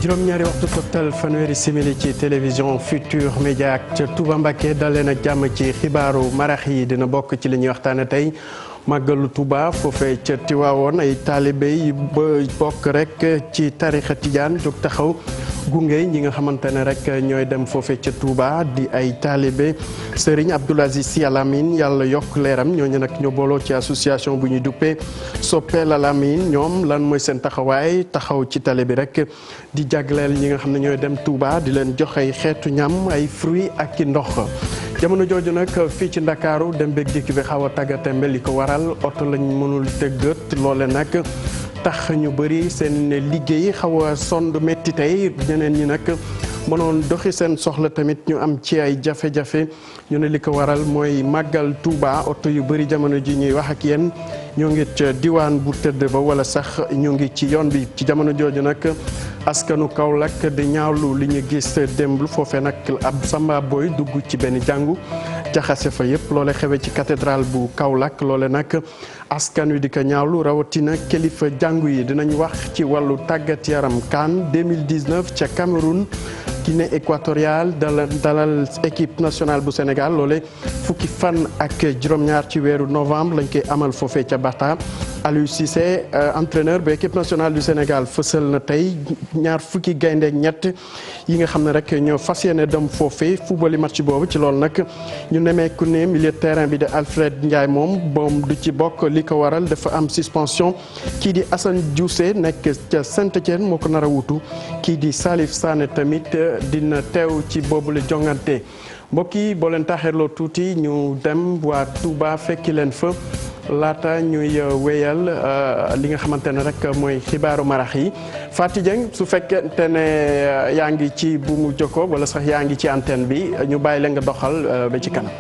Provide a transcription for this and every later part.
juróom-ñaari waxtu toftal fanweeri simili ci télévision Futur Média ak ca Touba Mbacké dal leen ak jàmm ci xibaaru marax yi dina bokk ci li ñuy waxtaane tey màggalu Touba foofee ca Tiwaawoon ay taalibe yi ba bokk rek ci tarixa Tijaan jóg taxaw gunge ñi nga xamante ne rek ñooy dem foofee ca Touba di ay taalibe Serigne Abdoul Aziz Sy Al Amine yàlla yokk leeram ñooñu nag ñoo booloo ci association bu ñuy duppee Soppeel Al Amine ñoom lan mooy seen taxawaay taxaw ci tali bi rek di jagleel ñi nga xam ne ñooy dem Touba di leen jox ay xeetu ñam ay fruits ak i ndox jamono jooju nag fii ci Ndakaaru dem beeg dikk bi xaw a tàggatémbe li ko waral oto lañ mënul tëggat loole nag tax ñu bëri seen liggéey xaw a sond métti tey ñeneen ñi nag mënoon doxi seen soxla tamit ñu am ci ay jafe-jafe ñu ne li ko waral mooy màggal Touba oto yu bëri jamono ji ñuy wax ak yéen ñoo ngi ca diwaan bu tëdd ba wala sax ñu ngi ci yoon bi ci jamono jooju nag askanu Kaolack di ñaawlu li ñu gis démb foofee nag ab Samba Boy dugg ci benn jàngu jaxase fa yëpp loole xewe ci cathédrale bu Kaolack loole nag askan wi di ko ñaawlu rawatina kilifa jàngu yi dinañ wax ci wàllu tàggat yaram CAN 2019 ca Cameroun Guinée équatoriale dalal équipe nationale bu Sénégal loole fukki fan ak juróom-ñaar ci weeru novembre lañ koy amal foofee ca Bata Aliou Cissé entraîneur bu équipe nationale du Sénégal fësal na tey ñaar fukki gaynde ak ñett yi nga xam ne rek ñoo fas yéene dem foofee football match boobu ci loolu nag ñu nemeeku ne milieu de terrain bi de Alfred Ndiaye moom du ci bokk li ko waral dafa am suspension kii di Assane Dioufé nekk ca Saint-Étienne moo ko nar a wutu kii di Salif Sané tamit dina teew ci boobule jongante mbokk yi boo leen taxeeloo tuuti ñu dem waa Touba fekki leen fa laata ñuy wéyal li nga xamante ne rek mooy xibaaru marax yi Fatou Dieng su fekkente ne yaa ngi ci buumu jokko wala sax yaa ngi ci antenne bi ñu bàyyi la nga doxal ba ci kanam.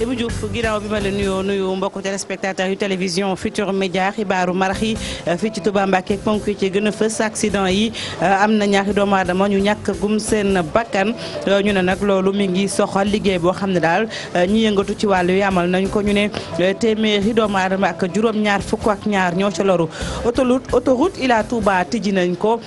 Ibou Diouf ginnaaw bi ma la nuyu mbokku téléspectateurs yu télévision Futur Média xibaaru marax yi fii ci Touba Mbacké ponk yi ci gën a fës accident yi am na ñaari doomu aadama ñu ñàkk gum seen bakkan ñu ne nag loolu mi ngi soxal liggéey boo xam ne daal ñi yëngatu ci wàllu yi amal nañ ko ñu ne téeméeri doomu aadama ak juróom-ñaar fukk ak ñaar ñoo ca loru autoroute Ila Touba tijji nañ ko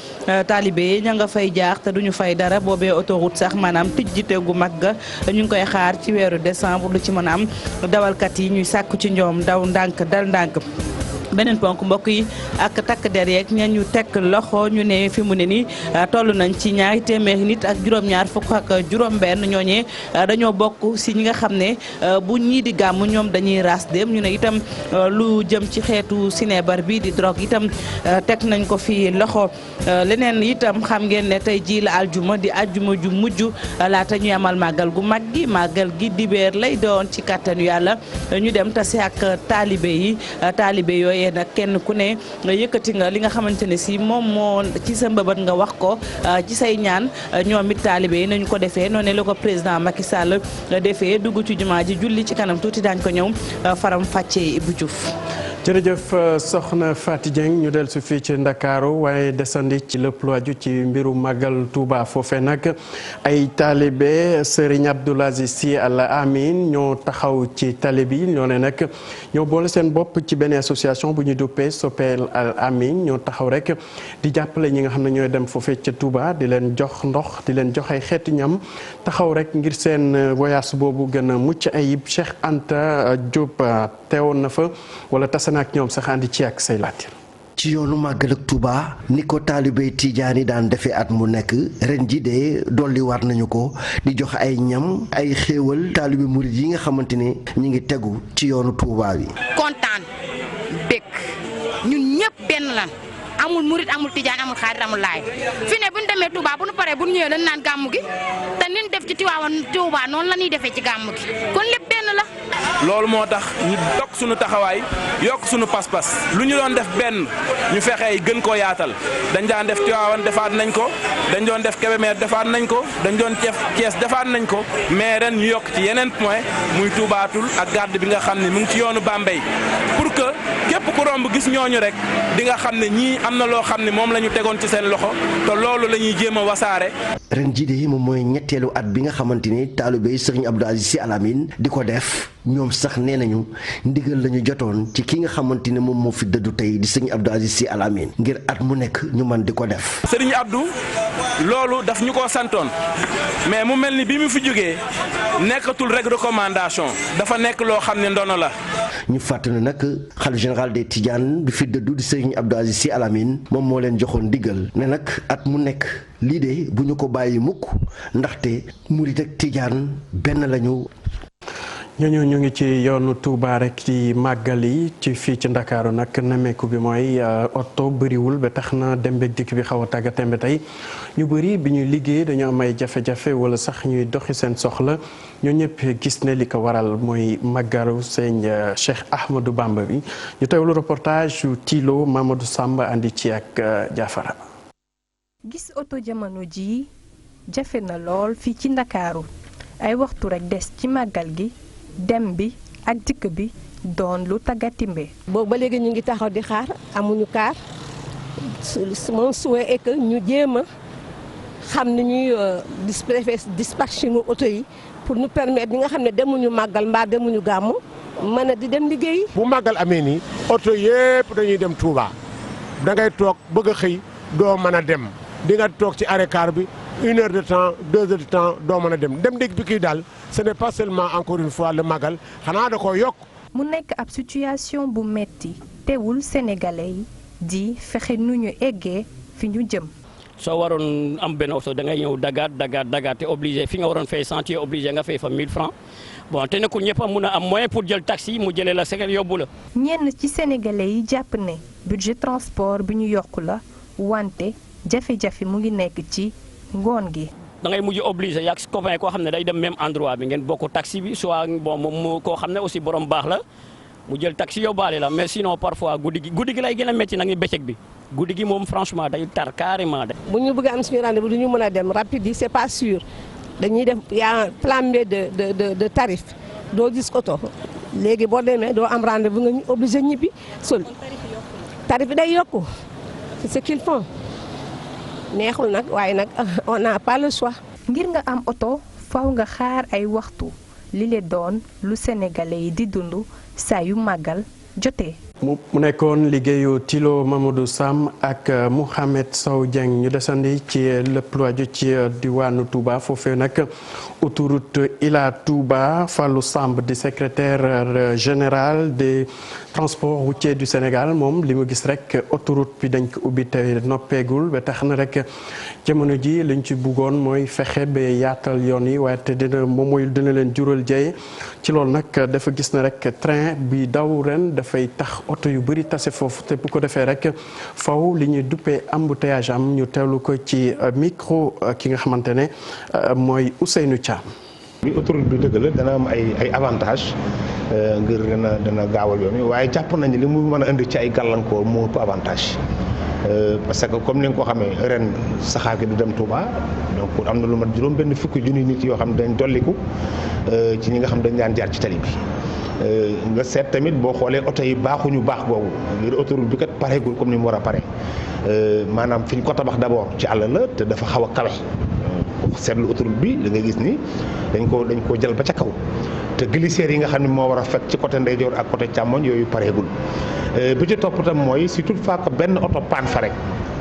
taalibe yi ña nga fay jaar te duñu fay dara boobee autoroute sax maanaam tijjite gu mag ga ñu ngi koy xaar ci weeru décembre lu ci mën a am dawalkat yi ñuy sàkku ci ñoom daw ndànk dal ndànk beneen ponk mbokk yi ak takk der yeeg ña ñu teg loxo ñu ne fi mu ne nii toll nañ ci ñaari téeméeri nit ak juróom-ñaar fukk ak juróom-benn ñooñee dañoo bokk si ñi nga xam ne bu ñii di gàmm ñoom dañuy ras dem ñu ne itam lu jëm ci xeetu sinébar bi di drogue itam teg nañ ko fi loxo leneen itam xam ngeen ne tey jii la aljuma di aljuma ju mujj laata ñuy amal màggal màggal gi dibéer lay doon ci kàttanu yàlla ñu dem tase ak taalibe yooyu nag kenn ku ne yëkkati nga li nga xamante ne si moom moo ci sa mbëbët nga wax ko ci say ñaan ñoom it taalibe yi nañu ko defee noonu la ko président Macky Sall defee dugg ci jumaa ji julli ci kanam tuuti daañ ko ñëw faram fàccee Ibou Diouf. jërëjëf soxna Fatou Dieng ñu dellu si fii ci Ndakaaru waaye desandi ci lépp lu aju ci mbiru màggal Touba foofee nag ay taalibe Serigne Abdoul Aziz Sy Al Amine ñoo taxaw ci tali bi ñoo ne nag ñoo boole seen bopp ci benn association bu ñu duppee Soppeel Al Amine ñoo taxaw rek di jàppale ñi nga xam ne ñooy dem foofee ca Touba di leen jox ndox di leen jox ay xeetu ñam taxaw rek ngir seen voyage boobu gën a mucc ayib Cheikh Anta Diop teewoon na fa wala tasana ak ñoom sax andi ci ak say laatir ci yoonu màggal ak Touba ni ko taalibey Tijaani daan defee at mu nekk ren ji de dolli war nañu ko di jox ay ñam ay xéewal taalibe murid yi nga xamante ne ñi ngi tegu ci yoonu Touba bi. kontaan bëgg ñun ñëpp benn lan amul murid amul Tijaan amul xaadir amul laay fi ne bu ñu demee Touba bu ñu paree bu ñu ñëwee dañ naan gàmmu gi te ni ñu def ci Touba noonu la ñuy defee ci gàmmu gi kon lépp benn la. loolu moo tax ñu dog suñu taxawaay yokk suñu pas-pas lu ñu doon def benn ñu fexee gën koo yaatal dañ daan def Tiwaawan defaat nañ ko dañ doon def Kébémer defaat nañ ko dañ doon def Thiès defaat nañ ko mais ren ñu yokk ci yeneen point muy Toubaatul ak garde bi nga xam ne mu ngi ci yoonu Bambey pour que képp ku romb gis ñooñu rek di nga xam ne ñii am na loo xam ne moom la ñu tegoon ci seen loxo te loolu la ñuy jéem a wasaare. ren jii de moom mooy ñetteelu at bi nga xamante ni taalibe Serigne Abdoul Aziz Sy Al Amine di ko def ñoom sax nee nañu ndigal lañu jotoon ci ki nga xamante ne moom moo fi dëddu tey di sëñ Abdou Aziz Sy Al Amine ngir at mu nekk ñu mën di ko def. Sëriñ Abdou loolu daf ñu ko santoon mais mu mel ni bi mu fi jógee nekkatul rek recommandation dafa nekk loo xam ne ndono la. ñu fàttali nag xalifa général des Tidianes bi fi dëddu di sëriñ Abdou Aziz Sy Al Amine moom moo leen joxoon ndigal ne nag at mu nekk lii de bu ñu ko bàyyi mukk ndaxte murit ak Tijaan benn lañu. ñooñu ñu ngi ci yoonu Touba rek ci màggal yi ci fii ci Ndakaaru nag nemmeeku bi mooy oto bëriwul ba tax na dem beeg dikk bi xaw a tàgga tembe tey ñu bëri bi ñuy liggéey dañu am ay jafe-jafe wala sax ñuy doxi seen soxla ñoo ñëpp gis ne li ko waral mooy màggalu sëñ Cheikh Ahmadou Bamba bi ñu teewlu reportage yu Tilo Mamadou Samba andi ci ak Jaafara. gis oto jamono ji jafe na lool fii ci Ndakaaru ay waxtu rek des ci màggal gi dem bi ak dikk bi doon lu taggatimbe. boobu ba léegi ñu ngi taxaw di xaar amuñu kaar mon souhait est que ñu jéem a xam ni ñuy dispatcher nu oto yi pour nous permettre ñi nga xam ne demuñu màggal mbaa demuñu gàmmu mën a di dem liggéeyi. bu màggal amee nii oto yépp dañuy dem Touba da ngay toog bëgg a xëy doo mën a dem di nga toog ci arrêt car bi 1 heure de temps 2 heures de temps doo mën a dem dégg bi kii daal ce n'est pas seulement encore une fois le màggal xanaa da koo yokk. mu nekk ab situation bu metti teewul sénégalais yi di fexe nu ñu eggee fi ñu jëm. soo waroon am benn oto da ngay ñëw dagaat te obligé fi nga waroon fay 100 obligé nga fay fa 1000 francs bon te nekkul ñëpp a mun a am moyen pour jël taxi mu jëlee la segal yóbbu la. ñenn ci sénégalais yi jàpp ne budget transport bi ñu yokku la wante jafe-jafe mu ngi nekk ci ngoon gi. da ngay mujj obligé yak copain koo xam ne day dem même endroit bi ngeen bokk taxi bi soit bon moom koo xam ne aussi borom baax la mu jël taxi yóbbaale la mais sinon parfois guddi gi lay gën a métti nag bëccëg bi guddi gi moom franchement day tar carrément de. bu ñu bëgg am suñu rendez-vous du ñu mën a dem rapide yi c'est pas sûr dañuy def yaa plan B de tarif doo gis oto léegi boo demee doo am rendez-vous nga ñu obligé ñibbi sol tarif bi day yokku c'est ce qu'ils font. neexul nag waaye nag on n'a pas le choix. ngir nga am oto faw nga xaar ay waxtu li le doon lu sénégalais yi di dund saa yu màggal jotee. mu nekkoon liggéeyu Tilo Mamadou Sam ak Mouhamed Sow Dieng ñu desandi ci lépp lu aju ci diwaanu Touba foofee nag autoroute Ila Touba Fallou Samb di secrétaire général des transports routiers du Sénégal moom li mu gis rek autoroute bi dañ ko ubbi te noppeegul ba tax na rek jamono ji liñ ci bëggoon mooy fexe ba yaatal yoon yi waaye te dina leen jural jëye ci loolu nag dafa gis na rek train bi daw ren dafay tax oto yu bëri tase foofu te bu ko defee rek faw li ñuy duppee embouteillage am ñu teewlu ko ci micro ki nga xamante ne mooy Ousseynou Thiam. bi autoroute bi dëgg la dana am ay avantage ngir dana gaawal yoon waaye jàpp nañu li mu mën a indi ci ay gàllankoor moo ëpp avantage parce que comme ni nga ko xamee ren saxaar gi du dem Touba donc am na lu mat juróom benn fukki junni nit yoo xam ne dañ dolliku ci ñi nga xam dañ daan jaar ci tali bi nga seet tamit boo xoolee oto yi baaxuñu baax googu ngir autoroute bi kat pareegul comme ni mu war a pare maanaam fi ñu ko tabax d'abord ci àll la te dafa xaw a kawe seetlu autoroute bi da nga gis ni dañ ko jël ba ca kaw te glissières yi nga xam ne moo war a fekk ci côté ndeyjoor ak côté càmmoñ yooyu pareegul bi ci topp tam mooy si toutefois que benn oto panne fa rek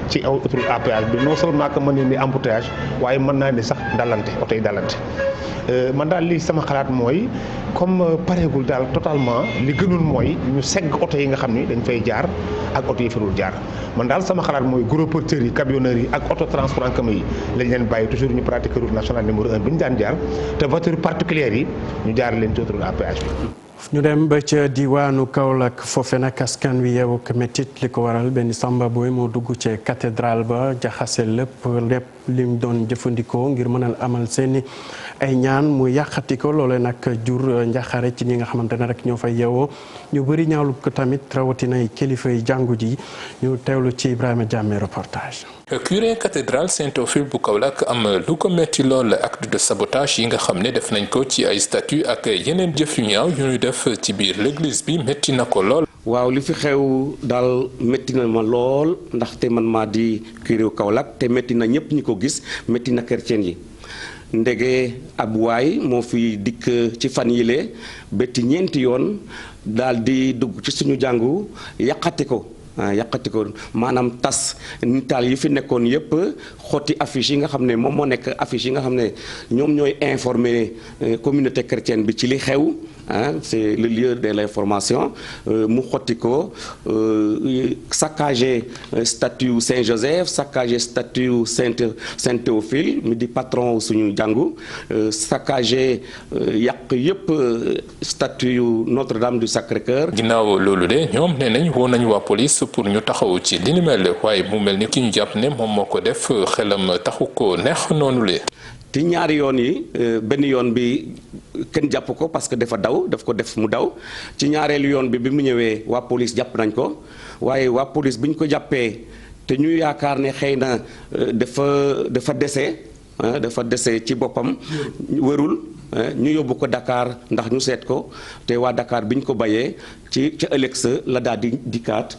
ci aw autoroute à péage bi non seulement que mën na ni embouteillage waaye mën naa ni sax dalante oto yi dalante man daal li sama xalaat mooy comme pareegul daal totalement li gënul mooy ñu segg oto yi nga xam ni dañ fay jaar ak oto yi fa dul jaar man daal sama xalaat mooy gros porteurs yi camionneurs yi ak auto transport en commun yi lañ leen bàyyi toujours ñu pratiquer route nationale numéro 1 bi ñu daan jaar te voiture particulière yi ñu jaar leen ci autoroute à péage bi. ñu dem ba ca diwaanu Kaolack foofe nag askan wi yeewu ko métit li ko waral benn samba boy moo dugg ci cathédrale ba jaxase lépp lim doon jëfandikoo ngir mënal amal seeni ay ñaan mu yàqati ko loolee nag jur njaxare ci ñi nga xamante ne rek ñoo fay yeewoo ñu bëri ñaawlu ko tamit rawatina ay kilifa yi jàngu ji ñu teewlu ci Ibrahima Diamé reportage. curé cathédrale Saint-Ophile bu Kaolack am lu ko metti lool acte de sabotage yi nga xam ne def nañ ko ci ay statue ak yeneen jëf yu ñaaw yu ñu def ci biir l'église bi metti na ko lool. waaw li fi xew daal métti na ma lool ndaxte man maa di curé Kaolack te métti na ñëpp ñi ko gis métti na chrétien yi ndege ab waay moo fi dikk ci fan yile betti ñeenti yoon daal di dugg ci suñu jàngu yàqati ko maanaam tas nitaal yi fi nekkoon yépp xotti affiche yi nga xam ne moom moo nekk affiche yi nga xam ne ñoom ñooy informer communauté chrétienne bi ci li xew c'est le lieu de l'information mu xotti ko saccagé statue Saint-Joseph saccagé statue Saint Théophile mi di patron suñu jàngu saccagé yàq yépp statue Notre-Dame du Sacré-Cœur. ginnaaw loolu de ñoom nee nañ woo nañu waa police pour ñu taxaw ci li ni mel waaye mu mel ni ki ñu jàpp ne moom moo ko def xelam taxu ko neex noonu le ci ñaari yoon yi benn yoon bi kenn jàpp ko parce que dafa daw daf ko def mu daw ci ñaareelu yoon bi mu ñëwee waa police jàpp nañ ko waaye waa police bi ñu ko jàppee te ñu yaakaar ne xëy na dafa dese ci boppam wërul ñu yóbbu ko Dakar ndax ñu seet ko te waa Dakar bi ñu ko bayee ca ëllëg sa la daal di dikkaat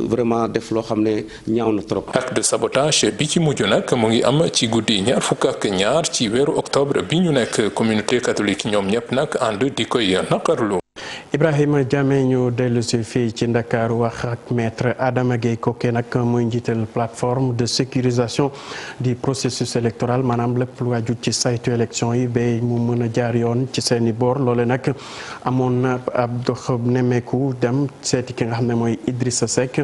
vraiment def loo xam ne ñaaw na trop. acte de sabotage bi ci mujj nag mu ngi am ci guddi 22 ci weeru octobre bi ñu nekk communauté catholique ñoom ñëpp nag ànd di koy naqarlu. Ibrahima Diame ñu dellu si fii ci Ndakaaru wax ak maître Adama Gueye Koké nag muy njiital plateforme de sécurisation du processus électoral maanaam lépp lu wàjju ci saytu élection yi ba mu mën a jaar yoon ci seeni boor loole nag amoon na ab dox nemmeeku dem seeti ki nga xam ne mooy Idrissa Seck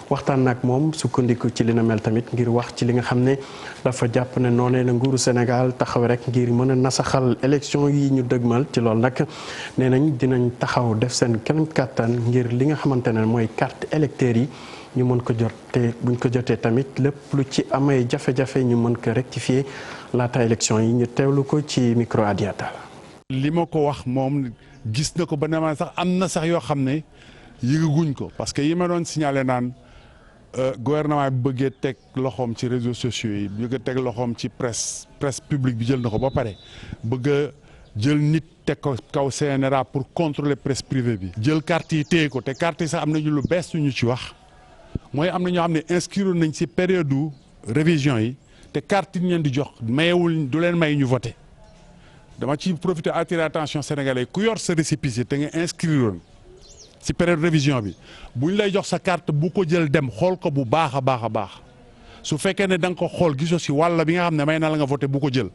waxtaan nag moom sukkandiku ci li na mel tamit ngir wax ci li nga xam ne dafa jàpp ne noonee la nguuru Sénégal taxaw rek ngir mën a nasaxal élection yi ñu dëgmal ci loolu nag nee nañ dinañ taxaw def seen kenn kàttan ngir li nga xamante ne mooy carte électeur yi ñu mën ko jot te buñ ko jotee tamit lépp lu ci amay jafe-jafe ñu mën ko rectifier laata élection yi ñu teewlu ko ci micro Adiata. li ma ko wax moom gis na ko ba ne ma sax am na sax yoo xam ne yëgaguñ ko parce que yi ma doon signalé naan gouvernement bi bëggee teg loxoom ci réseaux sociaux yi bëgg a teg loxoom ci presse publique bi jël na ko ba pare bëgg a jël nit teg ko kaw CNRA pour contrôler presse privée bi. jël carte yi téye ko te carte yi sax am nañu lu bees ñu ci wax mooy am na ñoo xam ne inscrire nañ ci période révision yi te carte yi ñu leen di jox mayewul du leen may ñu voté dama ci profiter attirer attention sénégalais ku yor sa récépissé te nga inscrire woon ci période révision bi bu ñu lay jox sa carte bu ko jël dem xool ko bu baax a baax su fekkee ne da nga ko xool gisoo si wàll bi nga xam ne may na la nga voté bu ko jël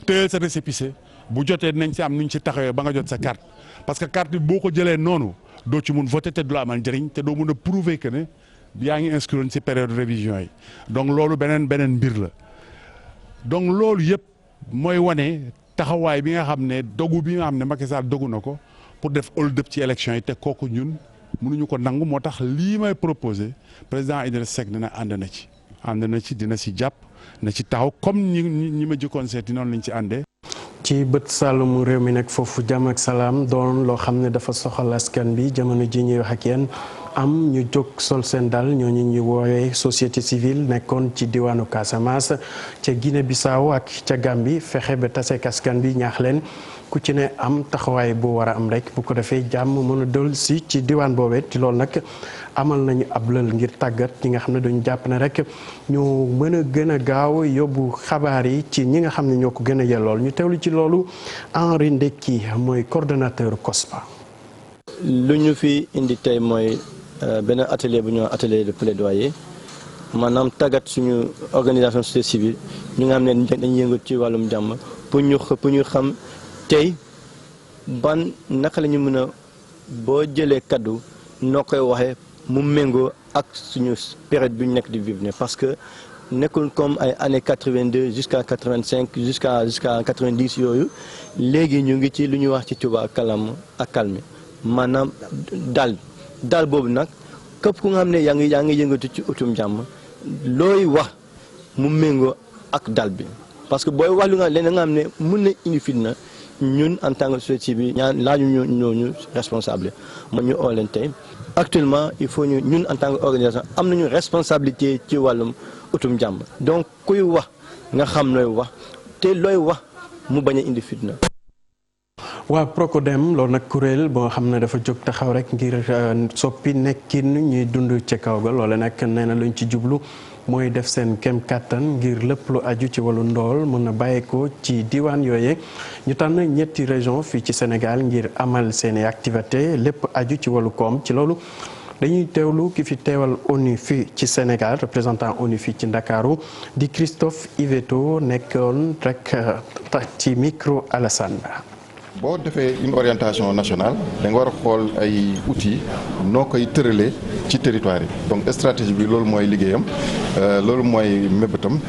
téyel sa récépissé bu jotee dinañ ci am nu ñu ci taxawee ba nga jot sa carte parce que carte bi boo ko jëlee noonu doo ci mun voté te du la amal njëriñ te doo mun a prouver que ne yaa ngi inscrire ci période révision yi donc loolu beneen mbir la donc loolu yëpp mooy wane taxawaay bi nga xam ne dogu bi nga xam ne Macky Sall dogu na ko pour def hold-up ci élection yi te kooku ñun mënuñu ko nangu moo tax lii may proposé président Idrissa Seck dina ànd na ci dina si jàpp na ci taxaw comme ñi ma jëkkoon seeti noonu lañ ci àndee. ci bët sàllumu réew mi nag foofu jàmm ak salaam doon loo xam ne dafa soxal askan bi jamono ji ñuy wax ak yéen am ñu jóg sol seen dal ñooñu ñu woowee société civile nekkoon ci diwaanu Casamance ca Guinée Bissau ak ca Gambie fexe ba taseek askan bi ñaax leen ku ci ne am taxawaay bu war a am rek bu ko defee jàmm mën a dol si ci diwaan boobee ci loolu nag amal nañu ab lël ngir tàggat ñi nga xam ne dañu jàpp ne rek ñu mën a gën a gaaw yóbbu xabaar yi ci ñi nga xam ne ñoo ko gën a yellool ñu teewlu ci loolu Henri Ndekki mooy coordonnateur COSPA. lu ñu fi indi tey mooy benn atelier bu ñuy wax atelier de plaidoyer maanaam tàggat suñu organisation société civile ñu nga xam ne dañuy yëngu ci wàllum jàmm pour ñu xam tey ban naka la ñu mën a boo jëlee kaddu noo koy waxee mu méngoo ak suñu période bi ñu nekk di vivre parce que nekkul comme ay années 82 jusqu'à 85 jusqu'à 90 yooyu léegi ñu ngi ci lu ñuy wax ci tubaab kalam ak calme maanaam daal boobu nag képp ku nga xam ne yaa ngi yëngatu ci utum jàmm looy wax mu méngoo ak dal bi parce que booy wax lu nga leen nga xam ne mën na indi fitna ñun en tant que société bi laaju ñooñu responsable ma ñu oo leen tey actuellement il faut ñun en tant que organisation am nañu responsabilité ci wàllum utum jàmm donc kuy wax nga xam looy wax te looy wax mu bañ a indi fitna. waa Procodem loolu nag kuréel boo xam ne dafa jóg taxaw rek ngir soppi nekkin ñuy dund ca kaw ga loole nag nee na luñ ci jublu mooy def seen kem kàttan ngir lépp lu aju ci wàllu ndool mën a bàyyeekoo ci diwaan yooye ñu tànn ñetti région fii ci Sénégal ngir amal seeni activité lépp aju ci wàllu koom ci loolu dañuy teewlu ki fi teewal ONU fii ci Sénégal représentant ONU fii ci Ndakaaru di Christophe Yvetot nekkoon rek ci micro Alassane Ba. boo defee une orientation nationale da nga war a xool ay outils noo koy tëralee ci territoire yi donc stratégie bi loolu mooy liggéeyam loolu mooy mébétam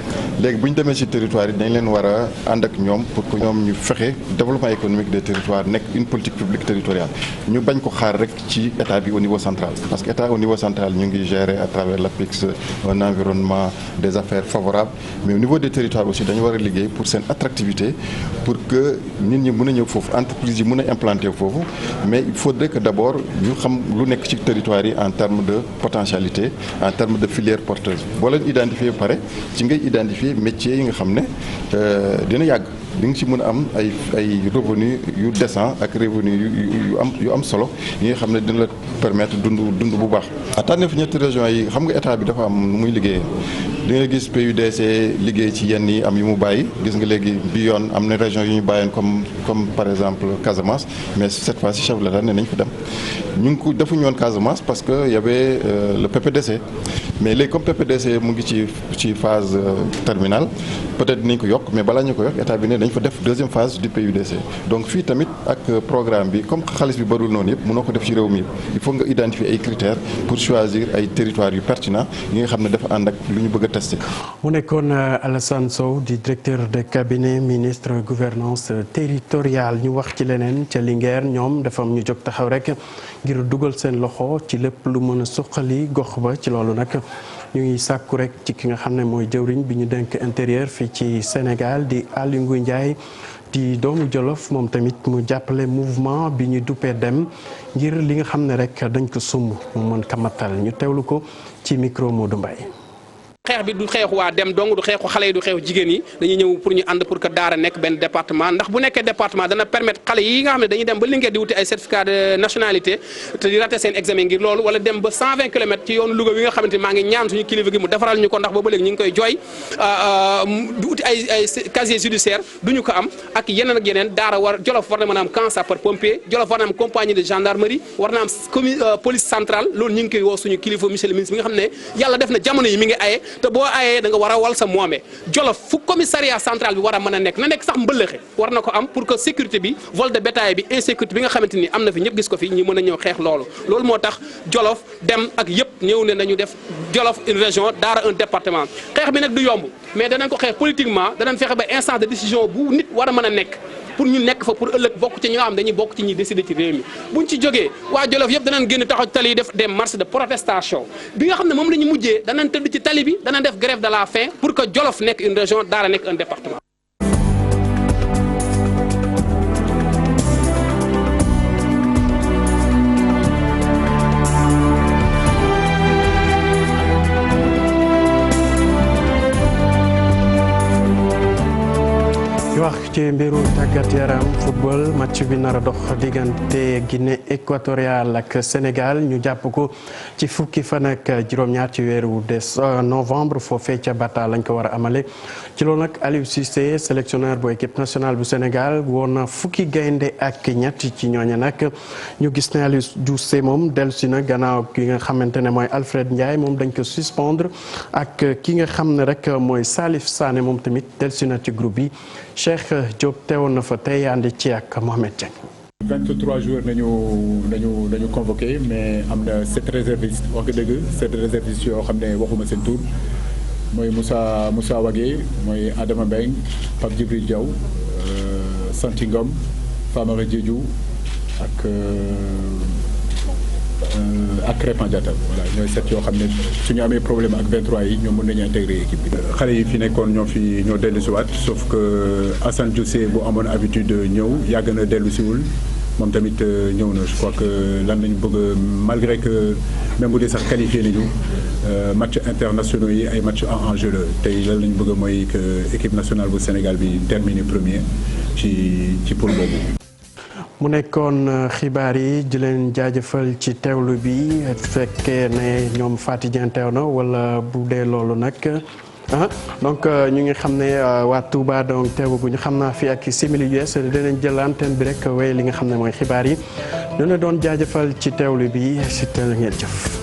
léegi bu ñu demee ci territoire yi dañ leen war a ànd ak ñoom pour que ñoom ñu fexe développement économique des territoires nekk une politique publique territoriale ñu bañ ko xaar rek ci état bi au niveau central parce que état au niveau central ñu ngi gérer à travers l'APIX un environnement des affaires favorables mais au niveau des territoires aussi dañu war a liggéey pour seen attractivité pour que nit ñi mën a ñëw foofu entreprise yi mën a implanter foofu mais il faudrait que d'abord ñu xam lu nekk ci territoire yi en termes de potentialité en termes de filière porteuse boo leen identifier ba pare ci ngay identifier métiers yi nga xam ne dina yàgg di nga ci mën a am ay revenus yu décent ak revenus yu am solo yi nga xam ne dina la permettre dund bu baax. tànn fi ñetti régions yi xam nga état bi dafa am nu muy liggéeyee di nga gis PUDC liggéey ci yenn yi am yu mu bàyyi gis nga léegi bi yoon am na région yu ñu bàyyoon comme par exemple Casamance mais cette fois-ci chef de l'État ne nañ ko dem ñu ngi ko defuñu woon Casamance parce que y avait le PPDC mais léegi comme PPDC mu ngi ci phase terminale peut-être dinañ ko yokk mais balaa ñu ko yokk état bi ne dañ fa def deuxième phase du PUDC donc fii tamit ak programme bi comme xaalis bi barul noonu yëpp mënoo ko def ci réew mi yëpp il faut nga identifier ay critères pour choisir ay territoires yu pertinents yi nga xam ne dafa ànd ak lu ñu bëgg a tester. mu nekkoon Alassane Sow di directeur de cabinet ministre gouvernance territoriale ñu wax ci leneen ca Linguère ñoom dafa am ñu jóg taxaw rek ngir dugal seen loxo ci lépp lu mën a suqali gox ba ci loolu nag ñu ngi sàkku rek ci ki nga xam ne mooy jëwriñ bi ñu dénk intérieur fii ci Sénégal di Aly Ngouille Ndiaye di doomu Jolof moom tamit mu jàppale mouvement bi ñu duppee dem ngir li nga xam ne rek dañ ko sumb mu mën kamatal ñu teewlu ko ci micro Modou Mbaye. xeex bi du xeexu waa dem dong du xeexu xale yi du xeexu jigéen yi dañuy ñëw pour ñu ànd pour que Daara nekk benn département ndax bu nekkee département dana permettre xale yi nga xam ne dañuy dem ba Linguère di wuti ay certificat de nationalité te di raté seen examen ngir loolu wala dem ba 120 kilomètres ci yoonu Louga wi nga xamante ni maa ngi ñaan suñu kilifa gi mu defaral ñu ko ndax booba léegi ñu ngi koy jooy di wuti ay casier judiciaire duñu ko am ak yeneen Daara Jolof war na mën a am camp sapeur-pompier Jolof war na am compagnie de gendarmerie war na am police centrale loolu ñu ngi koy woo suñu kilifa monsieur le ministre bi nga xam ne yàlla def na jamono yi mi ngi aye te boo ayee da nga war a wal sa moome Jolof fu commissariat central bi war a mën a nekk na nekk sax mbëllëxe war na ko am pour que sécurité bi vol de bétail bi insécurité bi nga xamante ni am na fi ñëpp gis ko fi ñi mën a ñëw xeex loolu moo tax Jolof dem ak yëpp ñëw ne nañu def Jolof une région Daara un département xeex bi nag du yomb mais danañ ko xeex politiquement danañ fexe ba instance de décision bu nit war a mën a nekk pour ñu nekk fa pour ëllëg bokk ci ñi nga xam dañuy bokk ci ñi décider ci réew mi buñ ci jógee waa Jolof yëpp danañ génn taxaw ci tali yi def des marches de protestation bi nga xam ne moom la ñu mujjee danañ tëdd ci tali bi danañ def grève de la faim pour que Jolof nekk une région Daara nekk un département. wax ci mbiru tàggat yaram football match bi nar a dox diggante Guinée équatoriale ak Sénégal ñu jàpp ko ci fukki fan ak juróom-ñaar ci weeru novembre foofee ca Bata lañ ko war a amale ci loolu nag Aliou Cissé sélectionneur bu équipe nationale bu Sénégal woon na fukki gaynde ak ñett ci ñooñu nag ñu gis ne Aliou Cissé moom dellusi na gannaaw ki nga xamante ne mooy Alfred Ndiaye moom dañ ko suspendre ak ki nga xam ne rek mooy Salif Sané moom tamit dellusi na ci groupe bi. Cheikh Diop teewoon na fa tey ànd ci ak Mohamed Dieng. 23 joueurs nañu convoqué mais am na 7 réservistes wax nga dëgg 7 réservistes yoo xam ne waxuma seen tur mooy Moussa Wagué mooy Adama Mbengue Pape Djibril Diaw Santy Ngom Famara Diédhiou ak Crépin Diatta voilà ñooy 7 yoo xam ne suñu amee problème ak 23 yi ñoom mën nañu intégrer équipe bi. xale yi fi nekkoon ñoo dellu si waat sauf que Assane Diossé bu amoon habitude ñëw yàgg na dellu siwul moom tamit ñëw na je crois que lan lañu bëgg malgré que même bu dee sax qualifié nañu match internationaux yi ay match en enjeu la tey lan lañu bëgg mooy que équipe nationale bu Sénégal bi terminer premier ci poule boobu. mu nekkoon xibaar yi di leen jaajëfal ci teewlu bi fekkee ne ñoom Fatou Dieng teew na wala bu dee loolu nag donc ñu ngi xam ne waa Touba donc teewaguñu xam naa fi ak simili US dinañ jël antenne bi rek wéy li nga xam ne mooy xibaar yi ñu la doon jaajëfal ci teewlu bi si teel ngeen jëf.